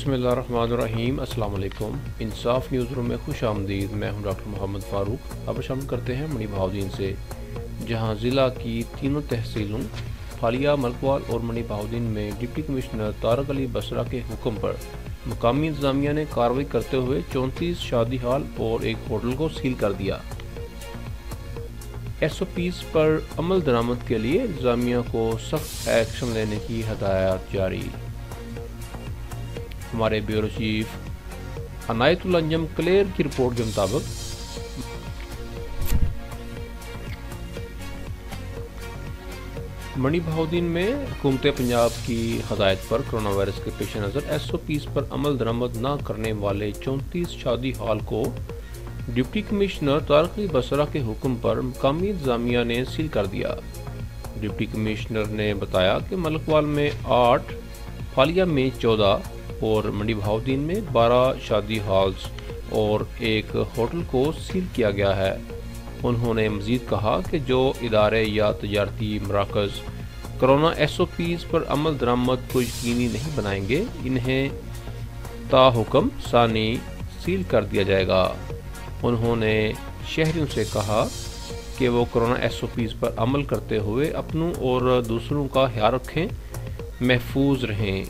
بسم اللہ الرحمن الرحیم۔ السلام علیکم۔ انصاف نیوز روم میں خوش آمدید۔ میں ہوں ڈاکٹر محمد فاروق۔ اب شامل کرتے ہیں منی بہاؤدین سے، جہاں ضلع کی تینوں تحصیلوں فالیہ، ملکوال اور منی بہاؤدین میں ڈپٹی کمشنر طارق علی بسرا کے حکم پر مقامی انتظامیہ نے کارروائی کرتے ہوئے 34 شادی ہال اور ایک ہوٹل کو سیل کر دیا۔ ایس او پیز پر عمل درآمد کے لیے انتظامیہ کو سخت ایکشن لینے کی ہدایات جاری۔ ہمارے بیورو چیف عنایت اللہ انجم کلیر کی رپورٹ کے مطابق منی بہاؤدین میں حکومت پنجاب کی ہدایت پر کرونا وائرس کے پیش نظر ایس او پیز پر عمل درآمد نہ کرنے والے 34 شادی ہال کو ڈپٹی کمشنر طارق علی بسرا کے حکم پر مقامی انتظامیہ نے سیل کر دیا۔ ڈپٹی کمشنر نے بتایا کہ ملکوال میں 8، فالیہ میں 14 اور منی بہاؤدین میں 12 شادی ہالز اور ایک ہوٹل کو سیل کیا گیا ہے۔ انہوں نے مزید کہا کہ جو ادارے یا تجارتی مراکز کرونا ایس او پیز پر عمل درآمد کو یقینی نہیں بنائیں گے، انہیں تا حکم ثانی سیل کر دیا جائے گا۔ انہوں نے شہریوں سے کہا کہ وہ کرونا ایس او پیز پر عمل کرتے ہوئے اپنوں اور دوسروں کا خیال رکھیں، محفوظ رہیں۔